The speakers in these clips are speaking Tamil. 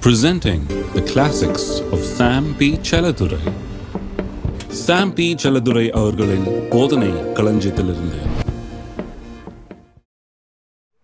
Presenting the classics of Sam P. Chaladurai. Sam P. Chaladurai அவர்களின் போதனை களஞ்சியத்திலிருந்து.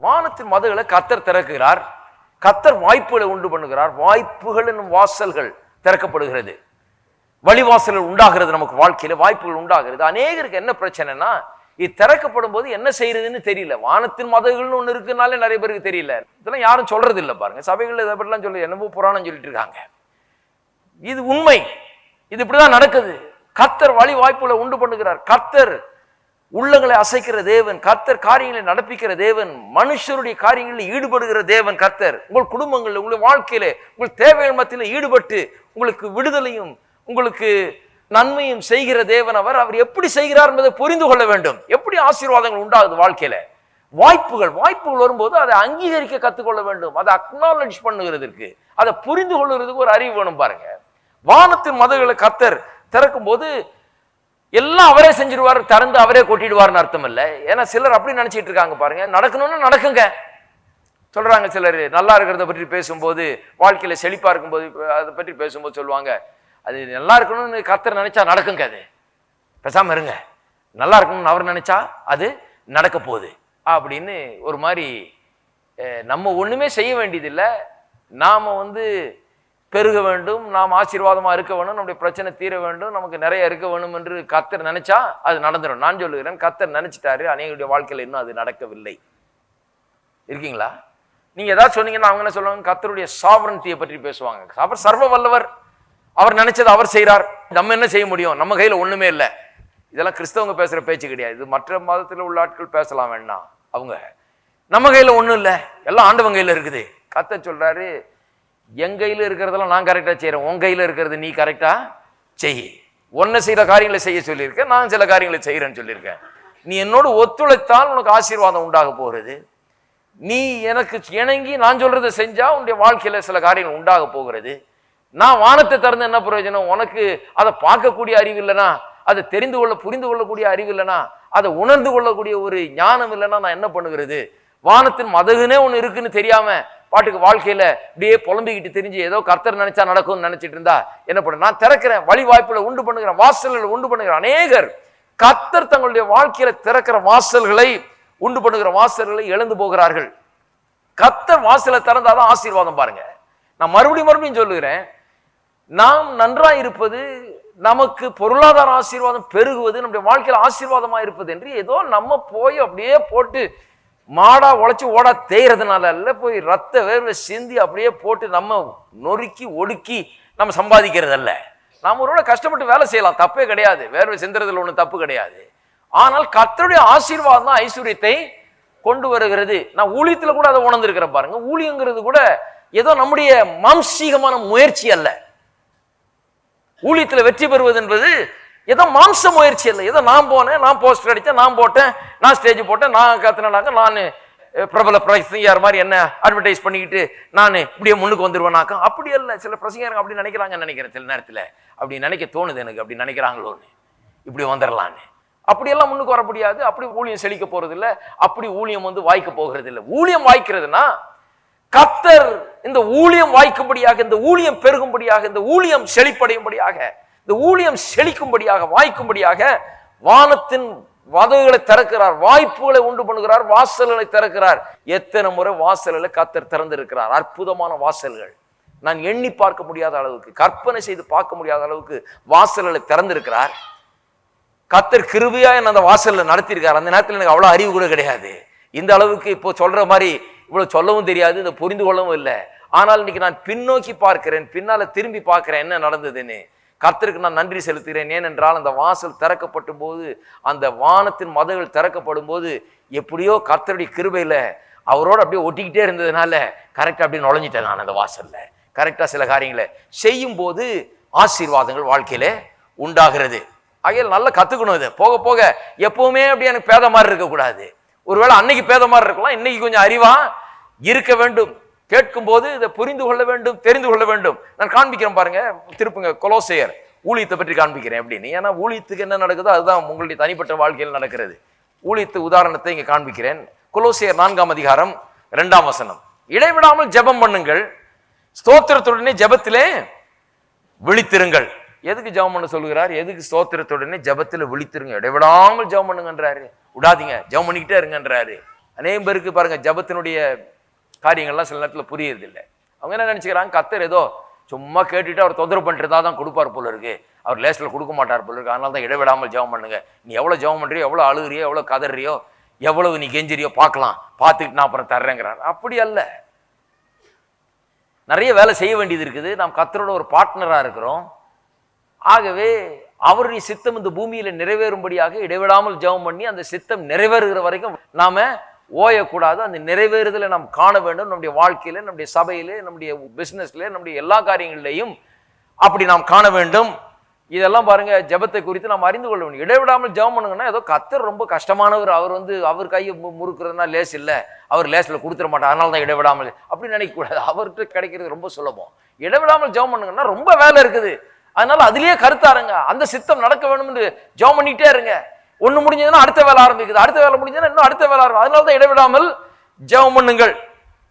வானத்தின் மதகுகளை கர்த்தர் திறக்கிறார். கர்த்தர் வாய்ப்புகளை உண்டு பண்ணுகிறார். வாய்ப்புகள் என்னும் வாசல்கள் திறக்கப்படுகிறது. வழிவாசல்கள் உண்டாகிறது. நமக்கு வாழ்க்கையில வாய்ப்புகள் உண்டாகிறது. அநேகருக்கு என்ன பிரச்சனைனா, இது திறக்கப்படும் போது என்ன செய்யறதுன்னு தெரியல. வானத்தின் மதகுகள்னு ஒண்ணு இருக்குனாலே நிறைய பேருக்கு தெரியல. இதெல்லாம் யாரும் சொல்றது இல்லை பாருங்க. சபைகள் இதை பற்றிலாம் சொல்லி என்னமோ புராணம் சொல்லிட்டு இருக்காங்க. இது உண்மை. இது இப்படிதான் நடக்குது. கர்த்தர் வழி வாய்ப்புகளை உண்டு பண்ணுகிறார். கர்த்தர் உள்ளங்களை அசைக்கிற தேவன். கர்த்தர் காரியங்களை நடப்பிக்கிற தேவன். மனுஷருடைய காரியங்களில் ஈடுபடுகிற தேவன் கர்த்தர். உங்கள் குடும்பங்களில், உங்கள் வாழ்க்கையில, உங்கள் தேவைகள் மத்தியில் ஈடுபட்டு உங்களுக்கு விடுதலையும் உங்களுக்கு நன்மையும் செய்கிற தேவன் அவர். அவர் எப்படி செய்கிறார் என்பதை புரிந்து கொள்ள வேண்டும். எப்படி ஆசீர்வாதங்கள் உண்டாகுது வாழ்க்கையில. வாய்ப்புகள் வரும்போது அதை அங்கீகரிக்க கத்துக்கொள்ள வேண்டும். அதை அக்னாலஜ் பண்ணுகிறதுக்கு, அதை புரிந்து கொள்ளுறதுக்கு ஒரு அறிவு வேணும் பாருங்க. வானத்தின் மதகுகளை கர்த்தர் திறக்கும் போது எல்லாம் அவரே செஞ்சிருவார், திறந்து அவரே கொட்டிடுவார்னு அர்த்தம் இல்லை. ஏன்னா சிலர் அப்படி நினைச்சிட்டு இருக்காங்க பாருங்க. நடக்கணும்னு நடக்குங்க சொல்றாங்க. சிலர் நல்லா இருக்கிறத பற்றி பேசும்போது, வாழ்க்கையில செழிப்பா இருக்கும்போது அதை பற்றி பேசும்போது சொல்லுவாங்க, அது நல்லா இருக்கணும்னு கர்த்தர் நினைச்சா நடக்குங்க. அது பேசாம இருங்க, நல்லா இருக்கணும்னு அவர் நினைச்சா அது நடக்க போகுது அப்படின்னு ஒரு மாதிரி. நம்ம ஒண்ணுமே செய்ய வேண்டியதில்லை. நாம பெருக வேண்டும், நாம் ஆசீர்வாதமா இருக்க வேணும், நம்முடைய பிரச்சனை தீர வேண்டும், நமக்கு நிறைய இருக்க வேணும் என்று கர்த்தர் நினைச்சா அது நடந்துடும். நான் சொல்லுகிறேன், கர்த்தர் நினைச்சிட்டாரு. அநேகருடைய வாழ்க்கையில இன்னும் அது நடக்கவில்லை. இருக்கீங்களா? நீங்க ஏதாவது சொன்னீங்கன்னா அவங்க என்ன சொல்லுவாங்க, கர்த்தருடைய சாவரன்டியை பற்றி பேசுவாங்க. அவர் சர்வ வல்லவர், அவர் நினைச்சது அவர் செய்கிறார், நம்ம என்ன செய்ய முடியும், நம்ம கையில ஒண்ணுமே இல்லை. இதெல்லாம் கிறிஸ்தவங்க பேசுற பேச்சு கிடையாது. இது மற்ற மதத்தில் உள்ள ஆட்கள் பேசலாம் வேண்டாம். அவங்க நம்ம கையில ஒண்ணும் இல்லை, எல்லாம் ஆண்டவன் கையில இருக்குது. கர்த்தர் சொல்றாரு, என் கையில இருக்கிறதெல்லாம் நான் கரெக்டா செய்யறேன், உன் கையில இருக்கிறது நீ கரெக்டா செய். ஒன்ன செய்யற காரியங்களை செய்ய சொல்லியிருக்கேன், நான் சில காரியங்களை செய்யறேன்னு சொல்லியிருக்கேன். நீ என்னோடு ஒத்துழைத்தால் உனக்கு ஆசீர்வாதம் உண்டாக போகிறது. நீ எனக்கு இணங்கி நான் சொல்றதை செஞ்சா உன்னுடைய வாழ்க்கையில சில காரியங்கள் உண்டாக போகிறது. நான் வானத்தை திறந்து என்ன பிரயோஜனம்? உனக்கு அதை பார்க்கக்கூடிய அறிவு இல்லைனா, அதை தெரிந்து கொள்ள புரிந்து கொள்ளக்கூடிய அறிவு இல்லைனா, அதை உணர்ந்து கொள்ளக்கூடிய ஒரு ஞானம் இல்லைன்னா நான் என்ன பண்ணுகிறது? வானத்தின் மதகுனே ஒண்ணு இருக்குன்னு தெரியாம பாட்டுக்கு வாழ்க்கையில இப்படியே புலம்பிக்கிட்டு தெரிஞ்சு ஏதோ கர்த்தர் நினைச்சா நடக்கும்னு நினைச்சிட்டு இருந்தா என்ன பண்ண? நான் திறக்கிறேன், வழி வாய்ப்புகளை உண்டு பண்ணுகிறேன், வாசல்களை உண்டு பண்ணுகிறேன். அநேகர் கர்த்தர் தங்களுடைய வாழ்க்கையில திறக்கிற வாசல்களை உண்டு பண்ணுகிற வாசல்களை இழந்து போகிறார்கள். கர்த்தர் வாசலை திறந்தாதான் ஆசீர்வாதம் பாருங்க. நான் மறுபடியும் சொல்லுகிறேன், நாம் நன்றாய் இருப்பது, நமக்கு பொருளாதார ஆசீர்வாதம் பெருகுவது, நம்முடைய வாழ்க்கையில ஆசீர்வாதமா இருப்பது என்று ஏதோ நம்ம போய் அப்படியே போட்டு மாடா உழைச்சி ஓடா தேய்றதுனால அல்ல, போய் ரத்த வேர்வை சிந்தி அப்படியே போட்டு நம்ம நொறுக்கி ஒடுக்கி நம்ம சம்பாதிக்கிறது அல்ல. நாம் ஒருவேளை கஷ்டப்பட்டு வேலை செய்யலாம், தப்பே கிடையாது. வேர்வை சிந்துறதுல ஒன்றும் தப்பு கிடையாது. ஆனால் கர்த்தருடைய ஆசீர்வாதம் தான் ஐஸ்வர்யத்தை கொண்டு வருகிறது. நான் ஊழியத்துல கூட அதை உணர்ந்திருக்கிறேன் பாருங்க. ஊழியங்கிறது கூட ஏதோ நம்முடைய மாம்சீகமான முயற்சி அல்ல. ஊழியத்துல வெற்றி பெறுவது என்பது ஏதோ மாம்ச முயற்சி இல்லை. ஏதோ நான் போனேன், நான் போஸ்டர் அடித்தேன், நான் போட்டேன், நான் ஸ்டேஜ் போட்டேன், நான் கத்துனாக்க நான் பிரபல பிரசங்கியார் மாதிரி என்ன அட்வர்டைஸ் பண்ணிக்கிட்டு நான் இப்படியே முன்னுக்கு வந்துருவேனாக்கா. அப்படி இல்லை. சில பிரசங்கியாருங்க அப்படி நினைக்கிறாங்கன்னு நினைக்கிறேன். சில நேரத்தில் அப்படி நினைக்க தோணுது எனக்கு. அப்படி நினைக்கிறாங்களோன்னு இப்படி வந்துடலான்னு. அப்படியெல்லாம் முன்னுக்கு வர முடியாது. அப்படி ஊழியம் செழிக்க போறது இல்லை. அப்படி ஊழியம் வாய்க்க போகிறது இல்லை. ஊழியம் வாய்க்கிறதுனா கர்த்தர் இந்த ஊழியம் வாய்க்கும்படியாக, இந்த ஊழியம் பெருகும்படியாக, இந்த ஊழியம் செழிப்படையும்படியாக, இந்த ஊழியம் செழிக்கும்படியாக, வாய்க்கும்படியாக வானத்தின் மதகுகளை திறக்கிறார், வாய்ப்புகளை உண்டு பண்ணுகிறார், வாசல்களை திறக்கிறார். எத்தனை முறை வாசல்களை கர்த்தர் திறந்திருக்கிறார். அற்புதமான வாசல்கள். நான் எண்ணி பார்க்க முடியாத அளவுக்கு, கற்பனை செய்து பார்க்க முடியாத அளவுக்கு வாசல்களை திறந்திருக்கிறார். கர்த்தர் கிருபையா என்ன அந்த வாசல்ல நடத்தியிருக்கார். அந்த நேரத்தில் எனக்கு அவ்வளவு அறிவு கூட கிடையாது. இந்த அளவுக்கு இப்போ சொல்ற மாதிரி இவ்வளவு சொல்லவும் தெரியாது, இதை புரிந்து கொள்ளவும் இல்லை. ஆனால் இன்னைக்கு நான் பின்னோக்கி பார்க்கிறேன், பின்னால திரும்பி பார்க்கிறேன் என்ன நடந்ததுன்னு. கர்த்தருக்கு நான் நன்றி செலுத்துகிறேன். ஏனென்றால் அந்த வாசல் திறக்கப்பட்ட போது, அந்த வானத்தின் மதகுகள் திறக்கப்படும் போது எப்படியோ கர்த்தருடைய கிருபையில அவரோட அப்படியே ஒட்டிக்கிட்டே இருந்ததுனால கரெக்டா அப்படியே நுழைஞ்சிட்டேன் நான் அந்த வாசல்ல. கரெக்டா சில காரியங்களை செய்யும் போது ஆசீர்வாதங்கள் வாழ்க்கையில உண்டாகிறது. ஆகையால் நல்லா கத்துக்கணும். இது போக போக எப்பவுமே அப்படி எனக்கு பேத மாதிரி இருக்கக்கூடாது. ஒருவேளை அன்னைக்கு பேத மாதிரி இருக்கலாம், இன்னைக்கு கொஞ்சம் அறிவா இருக்க வேண்டும். கேட்கும் போது இதை புரிந்து கொள்ள வேண்டும், தெரிந்து கொள்ள வேண்டும். நான் காண்பிக்கிறேன் பாருங்க, திருப்புங்க கொலோசையர் ஊழியத்தை பற்றி காண்பிக்கிறேன் எப்படின்னு. ஏன்னா ஊழியத்துக்கு என்ன நடக்குதோ அதுதான் உங்களுடைய தனிப்பட்ட வாழ்க்கையில் நடக்கிறது. ஊழியத்து உதாரணத்தை இங்க காண்பிக்கிறேன். கொலோசையர் 4 அதிகாரம் 2 இடைவிடாமல் ஜெபம் பண்ணுங்கள், ஸ்தோத்திரத்துடனே ஜெபத்திலே விழித்திருங்கள். எதுக்கு ஜெபம் பண்ண சொல்லுகிறார்? எதுக்கு ஸ்தோத்திரத்துடனே ஜெபத்தில் விழித்திருங்க, இடைவிடாமல் ஜெபம் பண்ணுங்கன்றாரு. விடாதீங்க, ஜெபம் பண்ணிக்கிட்டே இருங்கன்றாரு. அநேகம் பேருக்கு பாருங்க ஜெபத்தினுடைய காரியங்கள்லாம் சில நேரத்தில் புரியுறது இல்லை. அவங்க என்ன நினைச்சுக்கிறாங்க, கர்த்தர் ஏதோ சும்மா கேட்டுட்டு அவர் தொந்தரவு பண்ணிட்டு தான் கொடுப்பார் போல இருக்கு, அவர் லேசில் கொடுக்க மாட்டார் போல இருக்கு, அதனால தான் இடைவிடாமல் ஜெபம் பண்ணுங்க. நீ எவ்வளோ ஜெபம் பண்றியோ, எவ்வளோ அழுகுறியோ, எவ்வளோ கதறியோ, எவ்வளவு நீ கெஞ்சிரியோ பார்க்கலாம், பார்த்துக்கிட்டு நான் அப்புறம் தர்றேங்கிறார். அப்படி அல்ல. நிறைய வேலை செய்ய வேண்டியது இருக்குது. நாம் கர்த்தரோட ஒரு பார்ட்னரா இருக்கிறோம். ஆகவே அவருடைய சித்தம் இந்த பூமியில நிறைவேறும்படியாக இடைவிடாமல் ஜெபம் பண்ணி அந்த சித்தம் நிறைவேறுகிற வரைக்கும் நாம ஓயக்கூடாது. அந்த நிறைவேறுதலை நாம் காண வேண்டும். நம்முடைய வாழ்க்கையில, நம்முடைய சபையில, நம்முடைய பிசினஸ்ல, நம்முடைய எல்லா காரியங்களிலையும் அப்படி நாம் காண வேண்டும். இதெல்லாம் பாருங்க ஜெபத்தை குறித்து நாம் அறிந்து கொள்ள வேண்டும். இடைவிடாமல் ஜெபம் பண்ணுங்கன்னா ஏதோ கர்த்தர் ரொம்ப கஷ்டமானவர், அவர் அவர் கையை முறுக்குறதுனா லேஸ் இல்லை, அவர் லேஸ்ல கொடுத்துட மாட்டார், அதனால தான் இடைவிடாமல் அப்படின்னு நினைக்க கூடாது. அவர்கிட்ட கிடைக்கிறது ரொம்ப சுலபம். இடைவிடாமல் ஜெபம் பண்ணுங்கன்னா ரொம்ப வேலை இருக்குது, அதனால அதுலயே கருத்தாருங்க. அந்த சித்தம் நடக்க வேண்டும் என்று ஜெபம் பண்ணிட்டே இருங்க. ஒண்ணு முடிஞ்சதுன்னா அடுத்த வேலை ஆரம்பிக்குது, அடுத்த வேலை முடிஞ்சதுன்னா இன்னும் அடுத்த வேலை ஆரம்பிக்கும். அதனால தான் இடைவிடாமல் ஜெபம் பண்ணுங்கள்.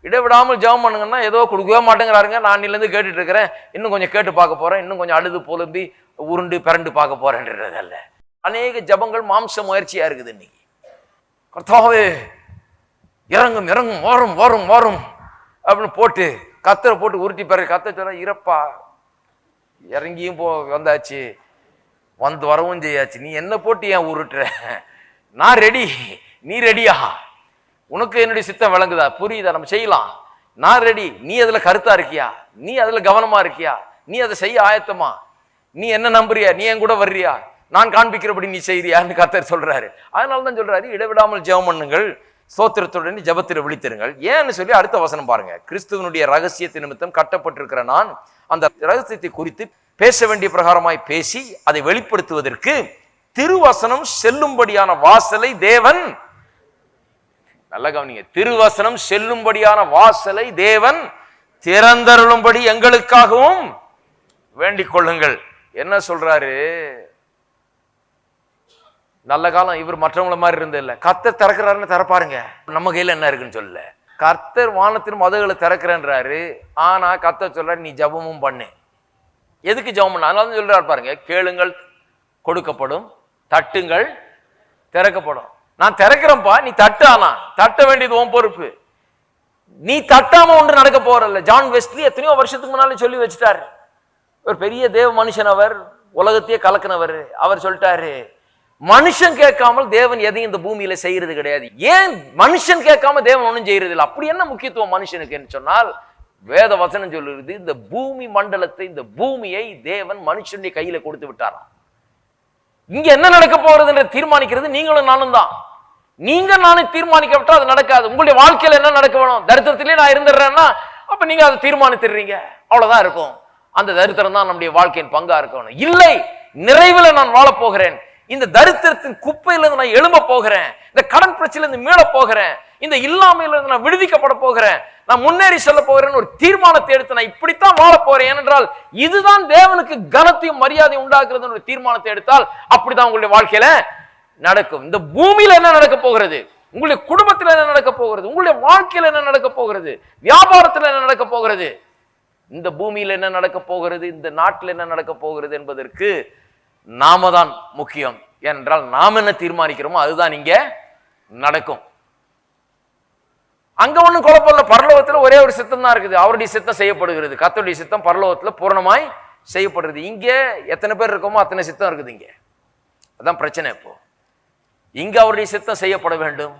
இடைவிடாமல் ஜெபம் பண்ணுங்கன்னா ஏதோ கொடுக்கவே மாட்டேங்கிறாருங்க, நான் இருந்து கேட்டுட்டு இருக்கிறேன், இன்னும் கொஞ்சம் கேட்டு பார்க்க போறேன், இன்னும் கொஞ்சம் அழுது புலம்பி உருண்டு பிறண்டு பார்க்க போறேன்றது அல்ல. அநேக ஜெபங்கள் மாம்ச முயற்சியா இருக்குது. இன்னைக்கு கர்த்தாவே இறங்கும் இறங்கும் வரும் வரும் வரும் அப்படின்னு போட்டு கத்தரை போட்டு உருட்டி பிறகு கத்த சொல்ல, இறப்பா இறங்கியும் வந்தாச்சு, வந்து வரவும் செய்யாச்சு, நீ என்ன போட்டு ஏன் உருட்டுற? நான் ரெடி, நீ ரெடியா? உனக்கு என்னுடைய சித்தம் விளங்குதா, புரியுதா, நம்ம செய்யலாம், நான் ரெடி, நீ அதுல கருத்தா இருக்கியா, நீ அதுல கவனமா இருக்கியா, நீ அதை செய்ய ஆயத்தமா, நீ என்ன நம்புறியா, நீ என் கூட வர்றியா, நான் காண்பிக்கிறபடி நீ செய்தியான்னு கர்த்தர் சொல்றாரு. அதனாலதான் சொல்றாரு இடைவிடாமல் ஜெபம் பண்ணுங்கள், ஸ்தோத்திரத்துடன் ஜெபத்தில் விழித்திருங்கள். ஏன்னு சொல்லி அடுத்த வசனம் பாருங்க. கிறிஸ்துவனுடைய ரகசியத்தின் நிமித்தம் கட்டப்பட்டிருக்கிற நான் அந்த ரகசியத்தை குறித்து பேச வேண்டிய பிரகாரமாய் பேசி அதை வெளிப்படுத்துவதற்கு திருவசனம் செல்லும்படியான வாசலை தேவன், நல்ல கவனிங்க, திருவசனம் செல்லும்படியான வாசலை தேவன் திறந்தருளும்படி எங்களுக்காகவும் வேண்டிக் கொள்ளுங்கள். என்ன சொல்றாரு? நல்ல காலம் இவர் மற்றவங்கள மாதிரி இருந்தது இல்ல, கர்த்தர் திறக்கிறாருன்னு திறப்பாருங்க, நம்ம கையில என்ன இருக்குன்னு சொல்ல. கர்த்தர் வானத்தின் மதகுகளை திறக்கிறேன்றாரு. ஆனா கர்த்தர் சொல்றாரு நீ ஜபமும் பண்ணு. எதுக்கு ஜபம் பண்ண? அதனால சொல்றாரு பாருங்க, கேளுங்கள் கொடுக்கப்படும், தட்டுங்கள் திறக்கப்படும். நான் திறக்கிறேன்ப்பா, நீ தட்டு, ஆனா தட்ட வேண்டியது உன் பொறுப்பு. நீ தட்டாம ஒன்று நடக்க போறல்ல. ஜான் வெஸ்லி எத்தனையோ வருஷத்துக்கு முன்னாலே சொல்லி வச்சுட்டாரு. ஒரு பெரிய தேவ மனுஷன், அவர் உலகத்தையே கலக்கினவர். அவர் சொல்லிட்டாரு, மனுஷன் கேட்காமல் தேவன் எதையும் இந்த பூமியில செய்யறது கிடையாது. ஏன் மனுஷன் கேட்காம தேவன் ஒன்றும் செய்யறது இல்லை? அப்படி என்ன முக்கியத்துவம் மனுஷனுக்கு என்று சொன்னால், வேத வசனம் சொல்லுறது, இந்த பூமி மண்டலத்தை, இந்த பூமியை தேவன் மனுஷனுடைய கையில கொடுத்து விட்டாராம். இங்க என்ன நடக்க போறதுன்ற தீர்மானிக்கிறது நீங்களும் நானும் தான். நீங்க நானும் தீர்மானிக்கப்பட்டா அது நடக்காது. உங்களுடைய வாழ்க்கையில என்ன நடக்க வேணும்? தரித்திரத்திலே நான் இருந்துடுறேன்னா அப்ப நீங்க அதை தீர்மானித்துறீங்க, அவ்வளவுதான் இருக்கும். அந்த தரித்திரம் தான் நம்முடைய வாழ்க்கையின் பங்கா இருக்கணும். இல்லை, நிறைவில் நான் வாழ போகிறேன், இந்த தரித்திரத்தின் குப்பையிலிருந்து நான் எழும்ப போகிறேன், இந்த கடன் பிரச்சனையிலிருந்து மீள போகிறேன், இந்த இல்லாமையிலிருந்து நான் விடுவிக்கப்பட போகிறேன், நான் முன்னேறி செல்ல போகிறேன் ஒரு தீர்மானத்தை எடுத்து நான் இப்படித்தான் வாழ போறேன். ஏனென்றால் இதுதான் தேவனுக்கு கனத்தையும் மரியாதையும் உண்டாக்குறது ஒரு தீர்மானத்தை எடுத்தால் அப்படிதான் உங்களுடைய வாழ்க்கையில நடக்கும். இந்த பூமியில என்ன நடக்க போகிறது, உங்களுடைய குடும்பத்தில் என்ன நடக்க போகிறது, உங்களுடைய வாழ்க்கையில என்ன நடக்க போகிறது, வியாபாரத்தில் என்ன நடக்க போகிறது, இந்த பூமியில என்ன நடக்க போகிறது, இந்த நாட்டில் என்ன நடக்க போகிறது என்பதற்கு நாம தான் முக்கியம். ஏனென்றால் நாம் என்ன தீர்மானிக்கிறோமோ அதுதான் இங்க நடக்கும். அங்க ஒண்ணும் குழப்பம் இல்லை. பரலோகத்துல ஒரே ஒரு சித்தம் தான் இருக்குது, அவருடைய சித்தம் செய்யப்படுகிறது. கர்த்தருடைய சித்தம் பரலோகத்துல பூரணமாய் செய்யப்படுறது. இங்க எத்தனை பேர் இருக்கோமோ அத்தனை சித்தம் இருக்குது. இங்க அதான் பிரச்சனை. இப்போ இங்க அவருடைய சித்தம் செய்யப்பட வேண்டும்,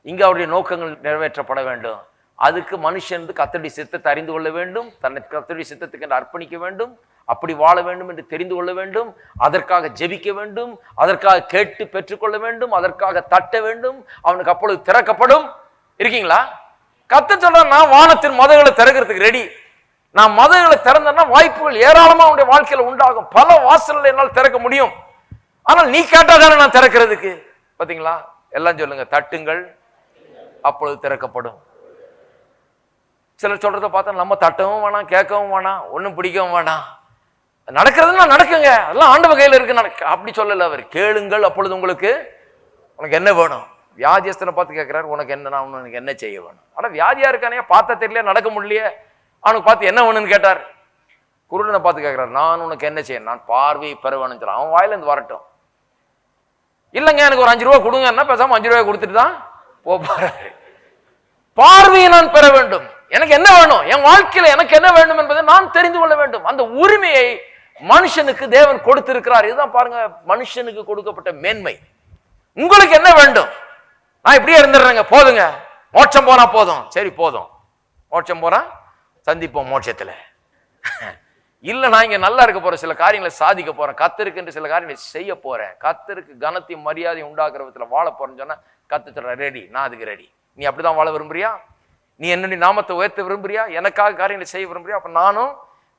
இங்க அவருடைய நோக்கங்கள் நிறைவேற்றப்பட வேண்டும். அதுக்கு மனுஷன் கர்த்தருடைய சித்தத்தை அறிந்து கொள்ள வேண்டும், தன்னை கர்த்தருடைய சித்தத்துக்கு என்று அர்ப்பணிக்க வேண்டும், அப்படி வாழ வேண்டும் என்று தெரிந்து கொள்ள வேண்டும், அதற்காக ஜெபிக்க வேண்டும், அதற்காக கேட்டு பெற்றுக்கொள்ள வேண்டும், அதற்காக தட்ட வேண்டும், அவனுக்கு அப்பொழுது திறக்கப்படும். இருக்கீங்களா? கர்த்தர் சொல்ற, நான் வானத்தின் மதகுகளை திறக்கிறதுக்கு ரெடி. நான் மதகுகளை திறந்தேன்னா வாய்ப்புகள் ஏராளமா உன்னுடைய வாழ்க்கையில உண்டாகும். பல வாசல்களை என்னால் திறக்க முடியும். ஆனால் நீ கேட்டாதானே நான் திறக்கிறதுக்கு. பாத்தீங்களா? எல்லாம் சொல்லுங்க, தட்டுங்கள் அப்பொழுது திறக்கப்படும். சிலர் சொல்றத பார்த்தா நம்ம தட்டவும் வேணாம், கேட்கவும் வேணாம், ஒன்னும் பிடிக்கவும் வேணாம், நடக்கிறதுனா நடக்குங்க, அதெல்லாம் ஆண்டவர் கையில இருக்கு, நடக்க அப்படி சொல்லல அவர். கேளுங்கள் அப்பொழுது உங்களுக்கு, உனக்கு என்ன வேணும்? வியாதியஸ்தனை பார்த்து கேட்கிறாரு, உனக்கு என்ன, நான் உனக்கு என்ன செய்ய வேணும்? ஆனா வியாதியா இருக்கானே, பார்த்தா தெரியல, நடக்க முடியலையே, அவனுக்கு பார்த்து என்ன வேணும்னு கேட்டார். குருடனை பார்த்து கேட்கிறார், நான் உனக்கு என்ன செய்யணும்? நான் பார்வையை பெற வேணும்னு சொல்றான். அவன் வாயில இருந்து வரட்டும். இல்லைங்க எனக்கு ஒரு 5 ரூபா கொடுங்கன்னா பேசாம 5 ரூபாய் கொடுத்துட்டு தான் போறாரு. பார்வையை நான் பெற வேண்டும். எனக்கு என்ன வேணும், என் வாழ்க்கையில எனக்கு என்ன வேண்டும் என்பதை நான் தெரிந்து கொள்ள வேண்டும். அந்த உரிமையை மனுஷனுக்கு தேவன் கொடுத்திருக்கிறார். இதுதான் பாருங்க மனுஷனுக்கு கொடுக்கப்பட்ட மேன்மை. உங்களுக்கு என்ன வேண்டும்? நான் இப்படியே இருந்துடுறேங்க, போதுங்க, மோட்சம் போனா போதும். சரி போதும், மோட்சம் போனா சந்திப்போம் மோட்சத்துல. இல்ல நான் இங்க நல்லா இருக்க போறேன், சில காரியங்களை சாதிக்க போறேன், கர்த்தருக்கு என்று சில காரியங்களை செய்ய போறேன், கர்த்தருக்கு கனத்தையும் மரியாதையும் உண்டாக்குற விதத்துல வாழ போறேன்னு சொன்னா கர்த்தர் ரெடி, நான் அதுக்கு ரெடி. நீ அப்படிதான் வாழ விரும்புறியா? நீ என்னுடைய நாமத்தை உயர்த்த விரும்புறியா? எனக்காக காரியங்களை செய்ய விரும்புறியா? அப்ப நானும்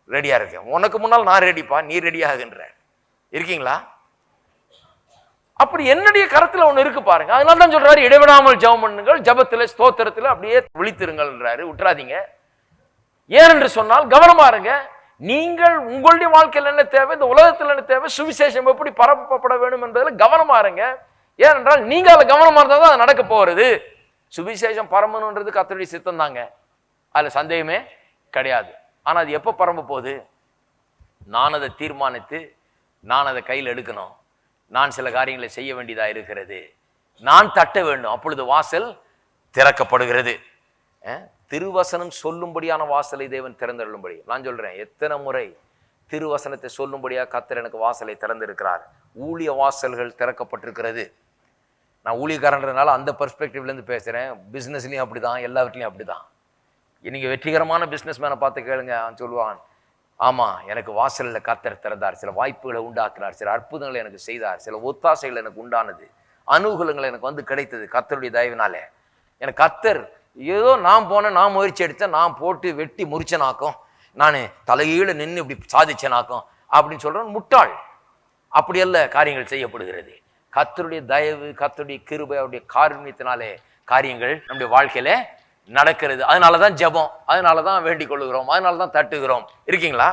ரெடியா இருக்கேன். உனக்கு முன்னால் நான் ரெடிப்பா, நீ ரெடியாகுன்ற. இருக்கீங்களா? அப்படி என்னுடைய கரத்துல ஒண்ணு இருக்கு பாருங்க. அதனால தான் சொல்றாரு, இடைவிடாமல் ஜெபம் பண்ணுங்கள், ஜெபத்துல ஸ்தோத்திரத்துல அப்படியே விழித்திருங்கள்ன்றாரு. விட்டுறாதீங்க. ஏனென்று சொன்னால் கவனமா இருங்க. நீங்கள் உங்களுடைய வாழ்க்கையில் என்ன தேவை, இந்த உலகத்தில் என்ன தேவை, சுவிசேஷம் எப்படி பரப்பப்பட வேண்டும் என்பதில் கவனமா இருங்க. ஏனென்றால் நீங்க அதுல கவனமா இருந்தா தான் அது நடக்க போறது. சுவிசேஷம் பரம்பணுன்றது கர்த்தருடைய சித்தம் தாங்க, அதுல சந்தேகமே கிடையாது. ஆனா அது எப்ப பரம்ப போகுது? நான் அதை தீர்மானித்து நான் அதை கையில் எடுக்கணும். நான் சில காரியங்களை செய்ய வேண்டியதா இருக்கிறது. நான் தட்ட வேண்டும், அப்பொழுது வாசல் திறக்கப்படுகிறது. திருவசனம் சொல்லும்படியான வாசலை தேவன் திறந்தருளும்படி. நான் சொல்றேன், எத்தனை முறை திருவசனத்தை சொல்லும்படியா கர்த்தர் எனக்கு வாசலை திறந்திருக்கிறார். ஊழிய வாசல்கள் திறக்கப்பட்டிருக்கிறது. நான் ஊழியக்காரன்றதுனால அந்த பெர்ஸ்பெக்டிவ்ல இருந்து பேசுறேன். பிசினஸ்லயும் அப்படிதான், எல்லாவற்றிலையும் அப்படிதான். நீங்க வெற்றிகரமான பிசினஸ் மேனை பார்த்து கேளுங்க, அவன் சொல்லுவான், ஆமா எனக்கு வாசலில் கர்த்தர் திறந்தார், சில வாய்ப்புகளை உண்டாக்குறார், சில அற்புதங்களை எனக்கு செய்தார், சில ஒத்தாசைகள் எனக்கு உண்டானது, அனுகூலங்கள் எனக்கு வந்து கிடைத்தது கர்த்தருடைய தயவினாலே. எனக்கு கர்த்தர் ஏதோ நான் போனேன், நான் முயற்சி எடுத்தேன், நான் போட்டு வெட்டி முறிச்சனாக்கும், நான் தலைகீழ நின்று இப்படி சாதிச்சனாக்கும் அப்படின்னு சொல்றேன். முட்டாள். அப்படியல்ல காரியங்கள் செய்யப்படுகிறது. கர்த்தருடைய தயவு, கர்த்தருடைய கிருபை, அவருடைய காருண்யத்தினாலே காரியங்கள் நம்முடைய வாழ்க்கையில நடக்கிறது. அதனாலதான் ஜெபம், அதனாலதான் வேண்டிக் கொள்ளுகிறோம், அதனாலதான் தட்டுகிறோம். இருக்கீங்களா?